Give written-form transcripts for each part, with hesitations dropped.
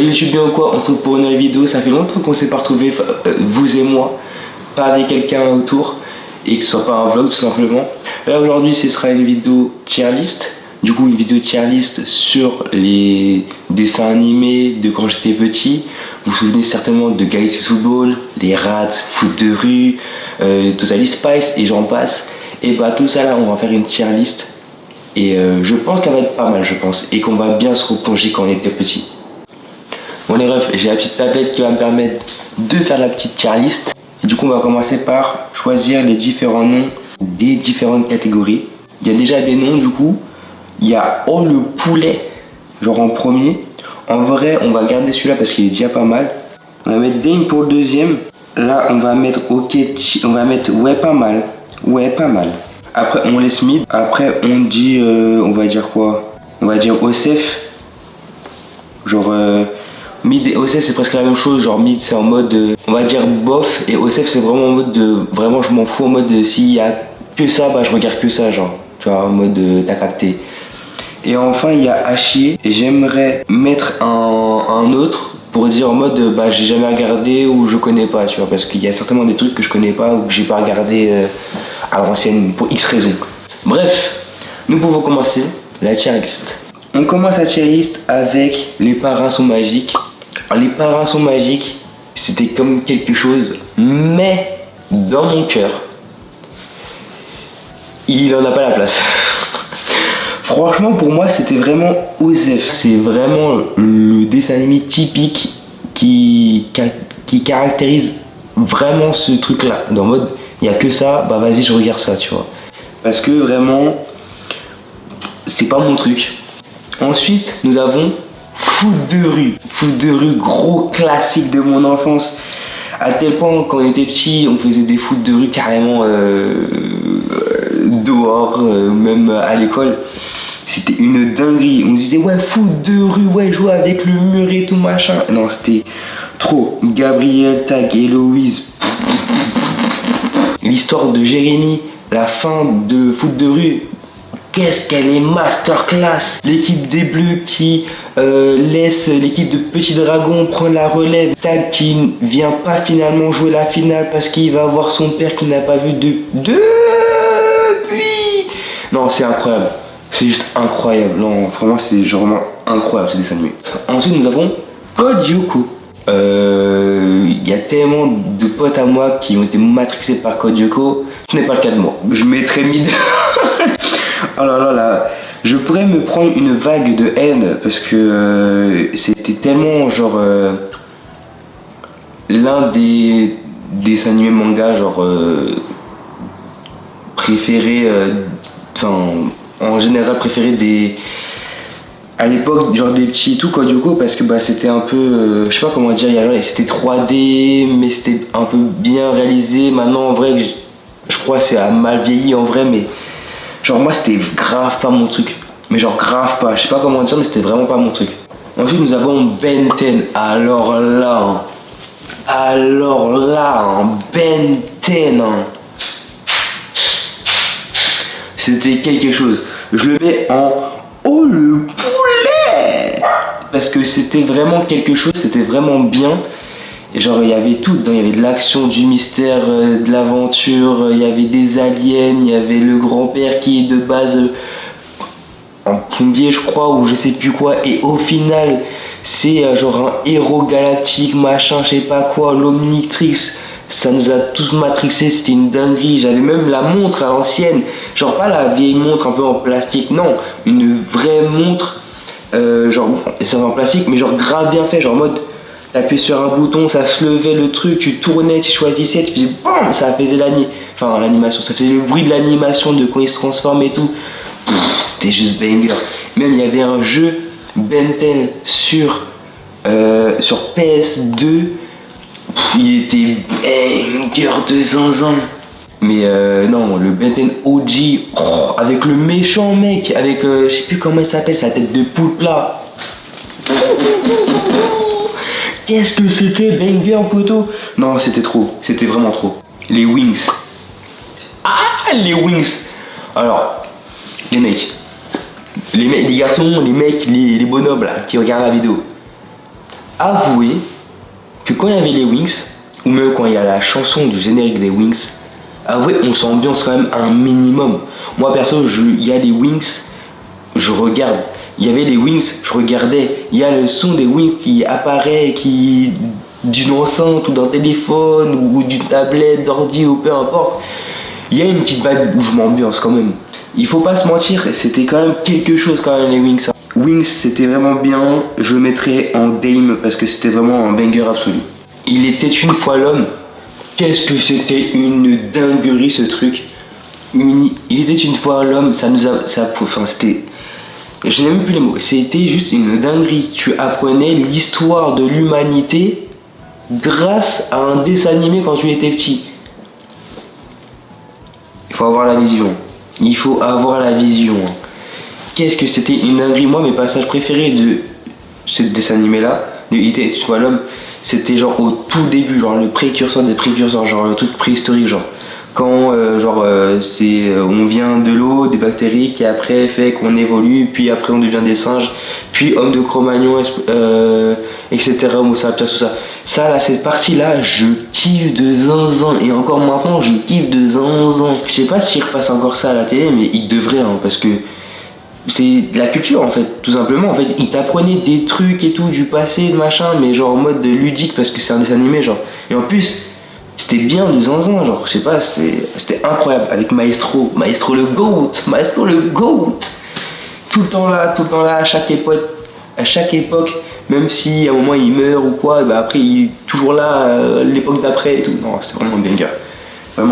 YouTube bien ou quoi, on se retrouve pour une nouvelle vidéo. Ça fait longtemps qu'on s'est pas retrouvés, vous et moi, pas avec quelqu'un autour, et que ce soit pas un vlog tout simplement. Là aujourd'hui ce sera une vidéo tier list. Du coup une vidéo tier list sur les dessins animés de quand j'étais petit. Vous vous souvenez certainement de Galaxy Football, les Rats, Foot de rue, Totally Spice et j'en passe. Et bah tout ça là on va faire une tier list. Et je pense qu'elle va être pas mal, je pense, et qu'on va bien se replonger quand on était petit. Bon les refs, j'ai la petite tablette qui va me permettre de faire la petite tier list. Et du coup on va commencer par choisir les différents noms des différentes catégories. Il y a déjà des noms du coup. Il y a Oh le poulet, genre en premier. En vrai on va garder celui-là parce qu'il est déjà pas mal. On va mettre Dame pour le deuxième. Là on va mettre OK, on va mettre ouais pas mal. Ouais pas mal. Après on laisse mid. Après on dit on va dire quoi? On va dire Osef. Genre mid et Osef c'est presque la même chose. Genre mid c'est en mode on va dire bof. Et Osef c'est vraiment en mode de vraiment je m'en fous. En mode s'il y a que ça bah je regarde que ça genre. Tu vois en mode t'as capté. Et enfin il y a Hachier. J'aimerais mettre un autre pour dire en mode bah j'ai jamais regardé ou je connais pas tu vois. Parce qu'il y a certainement des trucs que je connais pas ou que j'ai pas regardé à l'ancienne pour X raisons. Bref, nous pouvons commencer la tier list. On commence la tier list avec Les Parrains sont magiques. Alors, Les Parrains sont magiques, c'était comme quelque chose, mais dans mon cœur, il en a pas la place. Franchement, pour moi, c'était vraiment Osef. C'est vraiment le dessin animé typique qui caractérise vraiment ce truc-là. Dans le mode, il n'y a que ça, bah vas-y, je regarde ça, tu vois. Parce que vraiment, c'est pas mon truc. Ensuite, nous avons Foot de rue. Foot de rue, gros classique de mon enfance. À tel point, quand on était petit, on faisait des foot de rue carrément dehors, même à l'école. C'était une dinguerie. On disait ouais foot de rue, ouais jouer avec le mur et tout machin. Non c'était trop. Gabriel, Tag, Héloïse. L'histoire de Jérémy, la fin de foot de rue. Qu'est-ce qu'elle est masterclass. L'équipe des Bleus qui laisse l'équipe de Petit Dragon prendre la relève. Tag qui vient pas finalement jouer la finale parce qu'il va voir son père qu'il n'a pas vu depuis. Non c'est incroyable. C'est juste incroyable, non, vraiment c'est vraiment incroyable ce dessin animé. Ensuite nous avons Code Lyoko. Il y a tellement de potes à moi qui ont été matrixés par Code Lyoko. Ce n'est pas le cas de moi. Je mettrais mid. Oh là là là. Je pourrais me prendre une vague de haine parce que c'était tellement genre l'un des dessins animés manga genre préférés. En général préféré à l'époque genre des petits et tout Code Lyoko parce que bah c'était un peu je sais pas comment dire, c'était 3D mais c'était un peu bien réalisé. Maintenant en vrai je crois que c'est à mal vieilli en vrai, mais genre moi c'était grave pas mon truc, mais genre grave pas, je sais pas comment dire mais c'était vraiment pas mon truc. Ensuite nous avons Ben 10. Alors là Ben 10 c'était quelque chose. Je le mets en Oh le poulet parce que c'était vraiment quelque chose, c'était vraiment bien. Et genre il y avait tout dedans, il y avait de l'action, du mystère, de l'aventure, il y avait des aliens, il y avait le grand-père qui est de base en plombier je crois ou je sais plus quoi, et au final c'est genre un héros galactique machin je sais pas quoi, l'Omnitrix. Ça nous a tous matrixés, c'était une dinguerie. J'avais même la montre à l'ancienne. Genre pas la vieille montre un peu en plastique, non. Une vraie montre, genre, c'est en plastique, mais genre grave bien fait. Genre en mode, t'appuyais sur un bouton, ça se levait le truc, tu tournais, tu choisissais, tu faisais BAM, ça faisait l'animation, ça faisait le bruit de l'animation de quand il se transforme et tout. C'était juste banger. Même il y avait un jeu Ben 10 sur PS2. Il était banger de zinzin. Mais non, le Ben 10 OG, avec le méchant mec, avec je sais plus comment il s'appelle, sa tête de poulpe là. Qu'est-ce que c'était banger poteau. Non c'était trop, c'était vraiment trop. Les Wings. Ah les Wings. Alors, les garçons, les mecs, les bonhommes là, qui regardent la vidéo. avouez que quand il y avait les Wings, ou même quand il y a la chanson du générique des Wings, avouez, on s'ambiance quand même un minimum. Moi perso, il y a les Wings, je regarde. Il y avait les Wings, je regardais. Il y a le son des Wings qui apparaît, d'une enceinte ou d'un téléphone ou d'une tablette, d'ordi ou peu importe. Il y a une petite vibe où je m'ambiance quand même. Il faut pas se mentir, c'était quand même quelque chose quand même les Wings. Wings, c'était vraiment bien. Je le mettrais en Dame parce que c'était vraiment un banger absolu. Il était une fois l'homme. Qu'est-ce que c'était une dinguerie ce truc. Il était une fois l'homme. C'était. Je n'ai même plus les mots. C'était juste une dinguerie. Tu apprenais l'histoire de l'humanité grâce à un dessin animé quand tu étais petit. Il faut avoir la vision. Il faut avoir la vision. Qu'est-ce que c'était une dinguerie. Moi, mes passages préférés de ce dessin animé là, de Il était une fois l'homme, c'était genre au tout début, genre le précurseur des précurseurs, genre le truc préhistorique, genre quand on vient de l'eau, des bactéries qui après fait qu'on évolue, puis après on devient des singes, puis homme de Cro-Magnon, etc., Homo sapiens, tout ça. Ça là, cette partie là, je kiffe de zinzin, et encore maintenant je kiffe de zinzin. Je sais pas s'il repasse encore ça à la télé, mais il devrait, hein, parce que c'est de la culture en fait, tout simplement. En fait, il t'apprenait des trucs et tout du passé, de machin, mais genre en mode ludique parce que c'est un dessin animé, genre. Et en plus, c'était bien de zinzin, genre, je sais pas, c'était incroyable avec Maestro le GOAT, tout le temps là, à chaque époque, même si à un moment il meurt ou quoi, et bah après il est toujours là, l'époque d'après et tout. Non, c'était vraiment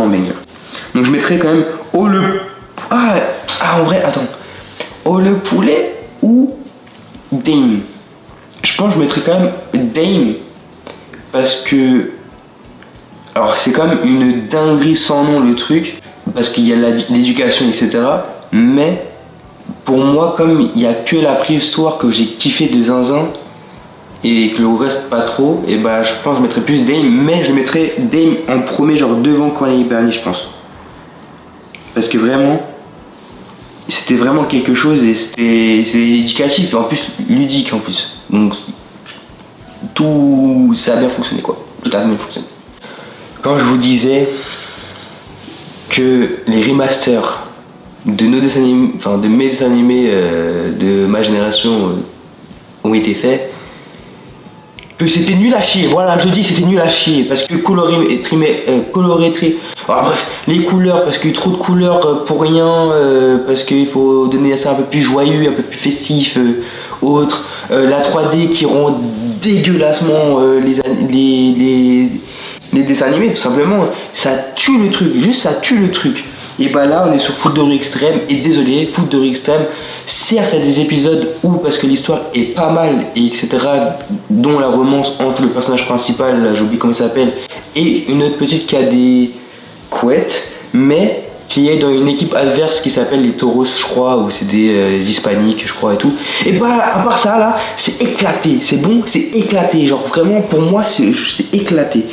un banger. Donc je mettrais quand même en vrai, attends. Le poulet ou Dame. Je pense que je mettrais quand même Dame parce que alors c'est quand même une dinguerie sans nom le truc parce qu'il y a l'éducation etc, mais pour moi comme il n'y a que la préhistoire que j'ai kiffé de zinzin et que le reste pas trop, et bah je pense que je mettrais plus Dame, mais je mettrais Dame en premier, genre devant Corneille Bernier, je pense, parce que vraiment c'était vraiment quelque chose et c'est éducatif et en plus ludique en plus. Donc tout ça a bien fonctionné quoi. Tout a bien fonctionné. Quand je vous disais que les remasters de nos dessins animés, enfin de mes dessins animés de ma génération ont été faits, que c'était nul à chier. Voilà, je dis c'était nul à chier parce que les couleurs, parce qu'il y a trop de couleurs pour rien, parce qu'il faut donner ça un peu plus joyeux, un peu plus festif, autre. La 3D qui rend dégueulassement les dessins animés, tout simplement. Ça tue le truc, juste ça tue le truc. Et bah là, on est sur Foot de rue extrême. Et désolé, Foot de rue extrême, certes, il y a des épisodes où, parce que l'histoire est pas mal, et etc., dont la romance entre le personnage principal, là, j'oublie comment il s'appelle, et une autre petite qui a des couettes, mais qui est dans une équipe adverse qui s'appelle les Tauros, je crois, ou c'est des hispaniques, je crois, et tout. Et bah, à part ça, là, c'est éclaté. C'est bon, c'est éclaté. Genre, vraiment, pour moi, c'est éclaté.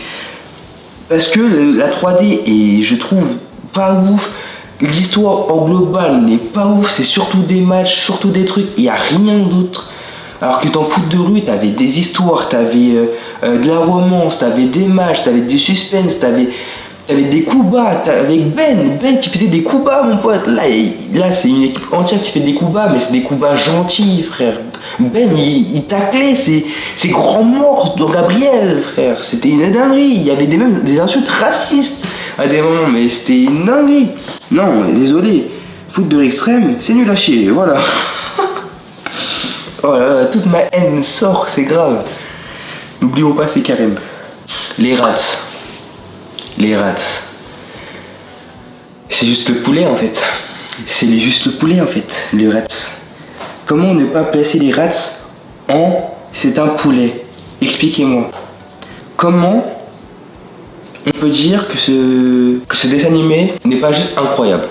Parce que la 3D est, je trouve, pas ouf. L'histoire en global n'est pas ouf. C'est surtout des matchs, surtout des trucs. Il n'y a rien d'autre. Alors que dans Foot de rue, t'avais des histoires, t'avais de la romance, t'avais des matchs, t'avais du suspense, t'avais des coups bas, avec Ben qui faisait des coups bas, mon pote. Là c'est une équipe entière qui fait des coups bas, mais c'est des coups bas gentils, frère. Ben, il taclait ses grands morts dans Gabriel, frère. C'était une dinguerie. Il y avait même des insultes racistes à des moments, mais c'était une dinguerie. Non, désolé. Foot de rue extrême, c'est nul à chier, voilà. Oh là là, toute ma haine sort, c'est grave. N'oublions pas, c'est Karim. Les rats. C'est juste le poulet en fait. Juste le poulet en fait, les rats. Comment ne pas placer les rats en c'est un poulet? Expliquez-moi. Comment on peut dire que ce dessin animé n'est pas juste incroyable?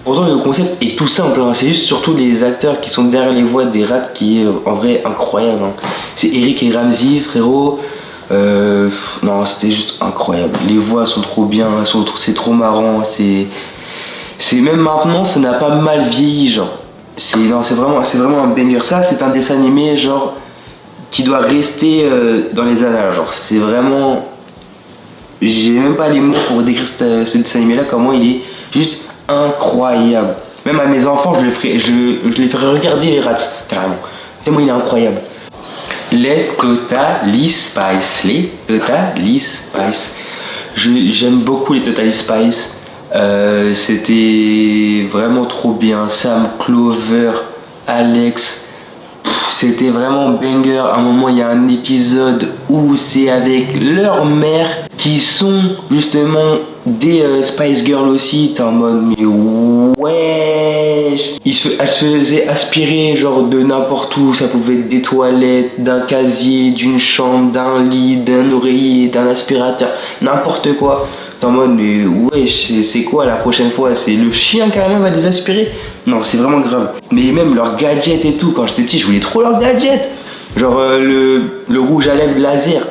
Pourtant le concept est tout simple, hein. C'est juste surtout les acteurs qui sont derrière les voix des rats qui est en vrai incroyable, hein. C'est Eric et Ramsey, frérot. Non, c'était juste incroyable. Les voix sont trop bien, c'est trop marrant. C'est même maintenant, ça n'a pas mal vieilli, genre. C'est vraiment un banger. Ça, c'est un dessin animé, genre qui doit rester dans les annales. Genre, c'est vraiment. J'ai même pas les mots pour décrire ce dessin animé là, comment il est juste incroyable. Même à mes enfants, je les ferai regarder les Rats, carrément. Tellement il est incroyable. Les Totally Spice. Les Totally Spice. J'aime beaucoup les Totally Spice. C'était vraiment trop bien. Sam, Clover, Alex. C'était vraiment banger. À un moment, il y a un épisode où c'est avec leur mère qui sont justement des Spice Girls aussi. T'es en mode, mais ouais. Elle se faisait aspirer genre de n'importe où. Ça pouvait être des toilettes, d'un casier, d'une chambre, d'un lit, d'un oreiller, d'un aspirateur, n'importe quoi. T'es en mode, mais ouais, c'est quoi la prochaine fois? C'est le chien carrément va les aspirer? Non, c'est vraiment grave. Mais même leurs gadgets et tout, quand j'étais petit, je voulais trop leurs gadgets. Genre le rouge à lèvres laser.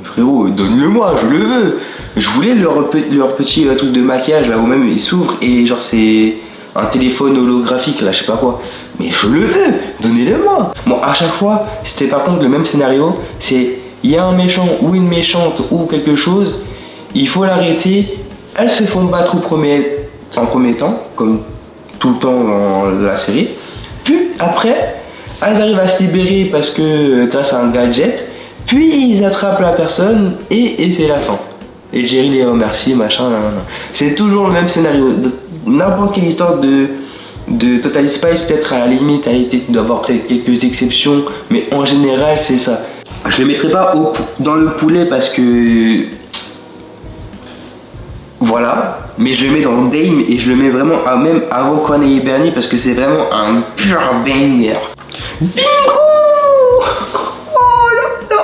Frérot, donne-le-moi, je le veux. Je voulais leur petit truc de maquillage là où même il s'ouvre et genre c'est un téléphone holographique là, je sais pas quoi. Mais je le veux, donnez-le-moi. Bon, à chaque fois, c'était par contre le même scénario. C'est, il y a un méchant ou une méchante ou quelque chose, il faut l'arrêter. Elles se font battre en premier temps, comme tout le temps dans la série. Puis après, elles arrivent à se libérer parce que grâce à un gadget. Puis ils attrapent la personne et c'est la fin. Et Jerry les remercie, machin. C'est toujours le même scénario. N'importe quelle histoire de Totally Spice, peut-être à la limite, il doit y avoir peut-être quelques exceptions, mais en général c'est ça. Je le mettrai pas dans le poulet parce que voilà, mais je le mets dans Dame et je le mets vraiment même avant Corneille et Bernie parce que c'est vraiment un pur banger. Bingo! Oh là là!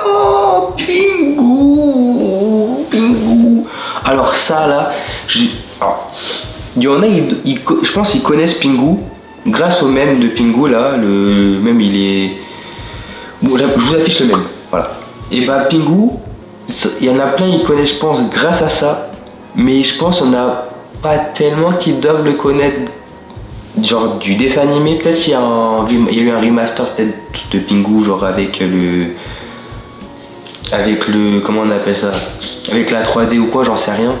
Bingo! Bingo! Alors ça là, il y en a, je pense qu'ils connaissent Pingu grâce au mème de Pingu là, le mème il est... Bon, je vous affiche le mème, voilà. Et bah Pingu, il y en a plein, ils connaissent je pense grâce à ça, mais je pense qu'on a pas tellement qu'ils doivent le connaître genre du dessin animé. Peut-être qu'il y a eu un remaster peut-être de Pingu genre avec le comment on appelle ça, avec la 3D ou quoi, j'en sais rien.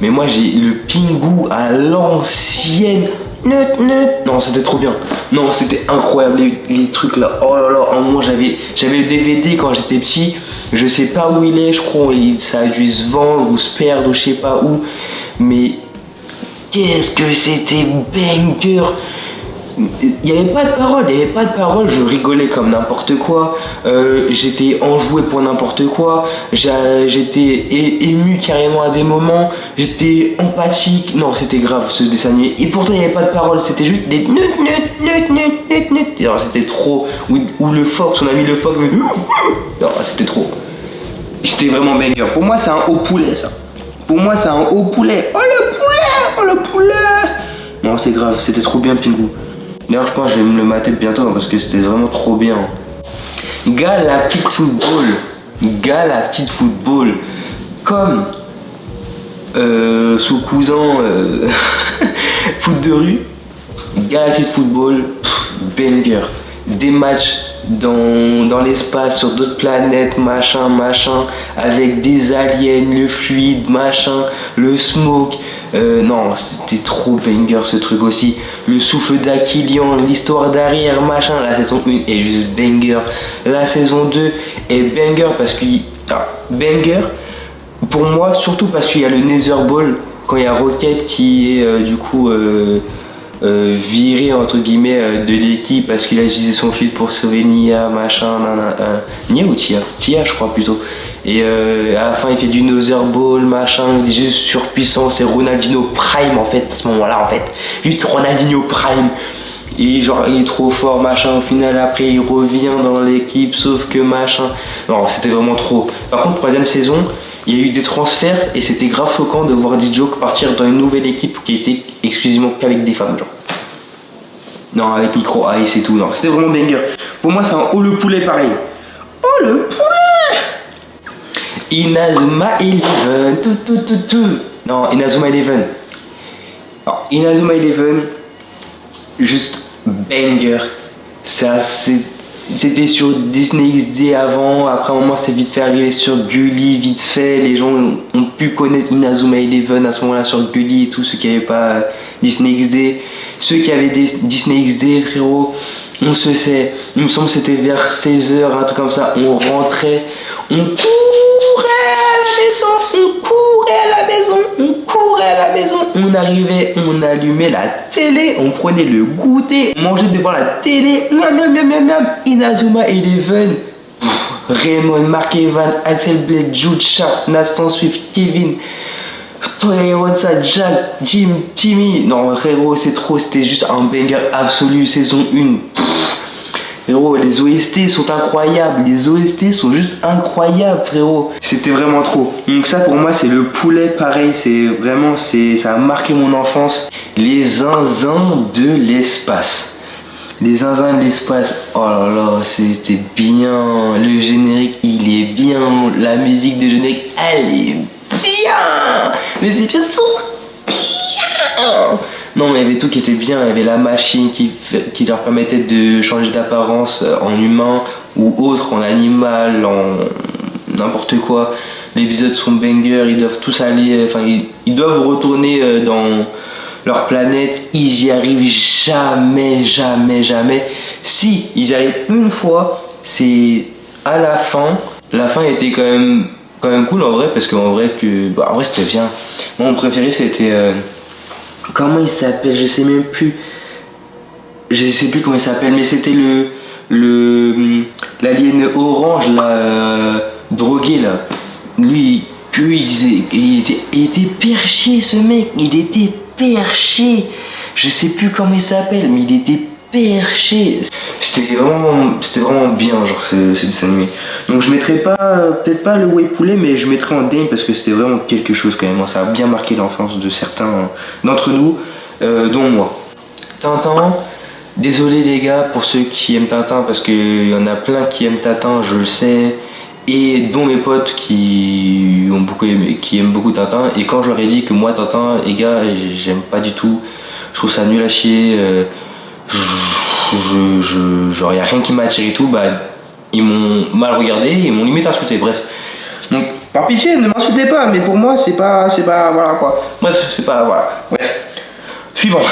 Mais moi j'ai le Pingu à l'ancienne. Non, c'était trop bien. Non, c'était incroyable les trucs là. Oh là là, moi j'avais le DVD quand j'étais petit. Je sais pas où il est, je crois ça a dû se vendre ou se perdre ou je sais pas où. Mais qu'est-ce que c'était banger. Il n'y avait pas de parole, je rigolais comme n'importe quoi, j'étais enjoué pour n'importe quoi, j'étais ému carrément à des moments, j'étais empathique, non c'était grave ce dessin animé, et pourtant il n'y avait pas de parole, c'était juste des alors c'était trop, ou le phoque, on a mis le phoque, non c'était trop, c'était vraiment banger, pour moi c'est un haut poulet ça, pour moi c'est un haut poulet, oh le poulet, non c'est grave, c'était trop bien Pingu. D'ailleurs, je pense que je vais me le mater bientôt parce que c'était vraiment trop bien. Galactic Football. Comme son cousin foot de rue. Galactic Football, banger. Des matchs dans l'espace, sur d'autres planètes, machin, avec des aliens, le fluide, machin, le smoke. Non, c'était trop banger ce truc aussi. Le souffle d'Aquilian, l'histoire d'arrière, machin. La saison 1 est juste banger. La saison 2 est banger parce que... banger pour moi, surtout parce qu'il y a le Nether Ball. Quand il y a Rocket qui est du coup viré entre guillemets de l'équipe parce qu'il a utilisé son fil pour sauver Nia, machin, Nia ou Tia je crois plutôt. Et à la fin il fait du Nether Ball, machin, il est juste surpuissant, c'est Ronaldinho Prime en fait à ce moment là en fait. Juste Ronaldinho Prime. Et genre il est trop fort, machin, au final après il revient dans l'équipe, sauf que machin. Non, c'était vraiment trop. Par contre, troisième saison, il y a eu des transferts et c'était grave choquant de voir D-Joke partir dans une nouvelle équipe qui était exclusivement qu'avec des femmes, genre. Non, avec Micro Ice et tout, non, c'était vraiment banger. Pour moi, c'est un oh le poulet pareil. Oh le poulet! Inazuma Eleven. Non, Inazuma Eleven. Alors, Inazuma Eleven, juste banger. C'est assez. C'était sur Disney XD avant, après un moment c'est vite fait arrivé sur Gulli, vite fait, les gens ont pu connaître Inazuma Eleven à ce moment là sur Gulli et tout, ceux qui n'avaient pas Disney XD, ceux qui avaient des Disney XD frérot, on se sait, il me semble que c'était vers 16h, un truc comme ça, on rentrait, on courait à la maison, on courait à la maison, on courait à la maison, on arrivait, on allumait la télé, on prenait le goûter, on mangeait devant la télé, Inazuma Eleven, Raymond, Mark Evans, Axel Blade, Jude Sharp, Nathan Swift, Kevin, Toya Jack, Jim, Timmy, non frérot c'est trop, c'était juste un banger absolu, saison 1. Frérot, les OST sont incroyables, les OST sont juste incroyables frérot, c'était vraiment trop. Donc ça pour moi c'est le poulet pareil, c'est vraiment, ça a marqué mon enfance. Les zinzins de l'espace. Les zinzins de l'espace, oh là là, c'était bien, le générique il est bien, la musique de générique elle est bien, les épisodes sont bien. Non mais il y avait tout qui était bien, il y avait la machine qui leur permettait de changer d'apparence en humain ou autre, en animal, en n'importe quoi. Les épisodes sont bangers, ils doivent tous aller, enfin ils doivent retourner dans leur planète, ils y arrivent jamais. Si ils y arrivent une fois, c'est à la fin était quand même cool en vrai, parce qu'en vrai en vrai c'était bien. Moi mon préféré c'était comment il s'appelle, je sais même plus. Je sais plus comment il s'appelle, mais c'était l'alien orange là, drogué là. Lui il disait, il était perché ce mec, il était perché. Je sais plus comment il s'appelle, mais il était perché. C'était vraiment bien genre ce dessin animé. Donc je mettrais pas, peut-être pas le Whey Poulet, mais je mettrais en Dame parce que c'était vraiment quelque chose quand même. Ça a bien marqué l'enfance de certains d'entre nous, dont moi. Tintin, désolé les gars pour ceux qui aiment Tintin, parce qu'il y en a plein qui aiment Tintin, je le sais, et dont mes potes qui aiment beaucoup Tintin. Et quand je leur ai dit que moi Tintin, les gars, j'aime pas du tout, je trouve ça nul à chier, genre y a rien qui m'attire et tout, bah ils m'ont mal regardé, ils m'ont limite insulté, bref. Donc par pitié ne m'insultez pas, mais pour moi c'est pas voilà quoi. Bref, c'est pas voilà. Bref. Suivant.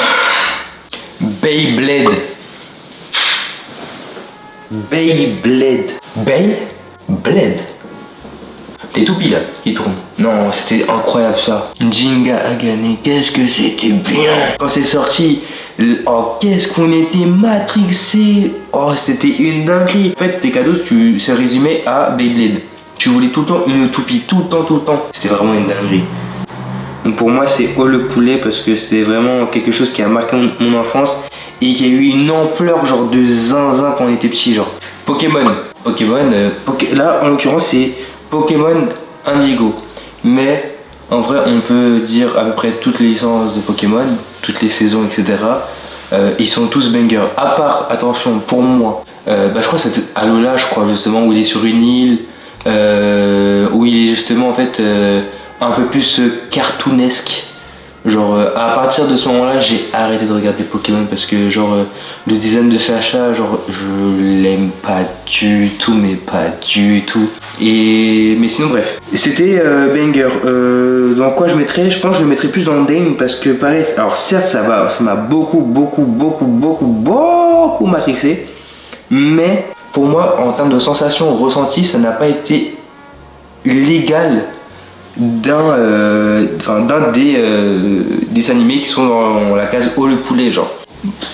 Beyblade. Les toupies là qui tournent. Non, c'était incroyable ça. Jinga a gagné, qu'est-ce que c'était bien. Quand c'est sorti, oh qu'est-ce qu'on était matrixés. Oh c'était une dinguerie. En fait tes cadeaux c'est résumé à Beyblade. Tu voulais tout le temps une toupie, tout le temps. C'était vraiment une dinguerie. Donc pour moi c'est haut le poulet parce que c'est vraiment quelque chose qui a marqué mon enfance et qui a eu une ampleur genre de zinzin quand on était petit genre. Pokémon, là en l'occurrence c'est Pokémon Indigo, mais en vrai on peut dire à peu près toutes les licences de Pokémon, toutes les saisons etc. Ils sont tous bangers, à part, attention pour moi, je crois que c'était Alola, je crois justement, où il est sur une île, où il est justement en fait un peu plus cartoonesque. Genre à partir de ce moment là j'ai arrêté de regarder Pokémon parce que genre le design de Sacha, genre je l'aime pas du tout, mais pas du tout. Mais sinon bref, c'était banger. Dans quoi je mettrais, je pense que je le mettrais plus dans le Dame parce que pareil, alors certes ça m'a beaucoup matrixé, mais pour moi en termes de sensations ressenties ça n'a pas été légal d'un des animés qui sont dans la case haut le poulet genre.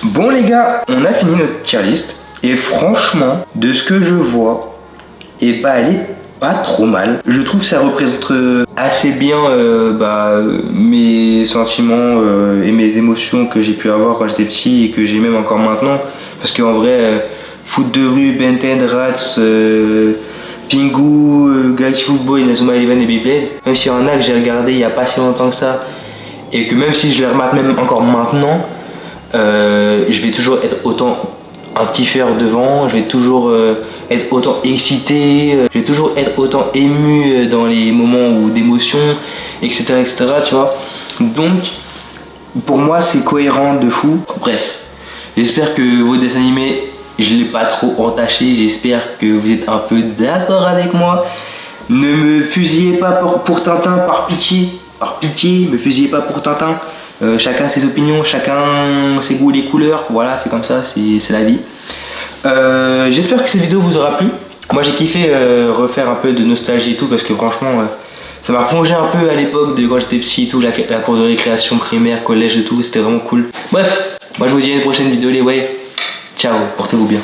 Bon les gars, on a fini notre tier list et franchement de ce que je vois, et bah elle est pas trop mal. Je trouve que ça représente assez bien mes sentiments et mes émotions que j'ai pu avoir quand j'étais petit et que j'ai même encore maintenant, parce qu'en vrai foot de rue, Ben 10, Rats, Pingu, Galaxy Football, Inazuma Eleven et Beyblade, même s'il y en a que j'ai regardé il y a pas si longtemps que ça, et que même si je les remarque même encore maintenant, je vais toujours être autant un kiffeur devant, je vais toujours être autant excité, je vais toujours être autant ému dans les moments d'émotion, etc., tu vois. Donc, pour moi, c'est cohérent de fou. Bref, j'espère que vos dessins animés je l'ai pas trop entaché. J'espère que vous êtes un peu d'accord avec moi. Ne me fusillez pas pour Tintin, par pitié. Par pitié, me fusillez pas pour Tintin. Chacun ses opinions, chacun ses goûts et les couleurs. Voilà, c'est comme ça, c'est la vie. J'espère que cette vidéo vous aura plu. Moi j'ai kiffé refaire un peu de nostalgie et tout, parce que franchement ça m'a plongé un peu à l'époque de quand j'étais petit et tout, la cour de récréation primaire, collège et tout, c'était vraiment cool. Bref, moi je vous dis à une prochaine vidéo les ouais. Ciao, portez-vous bien.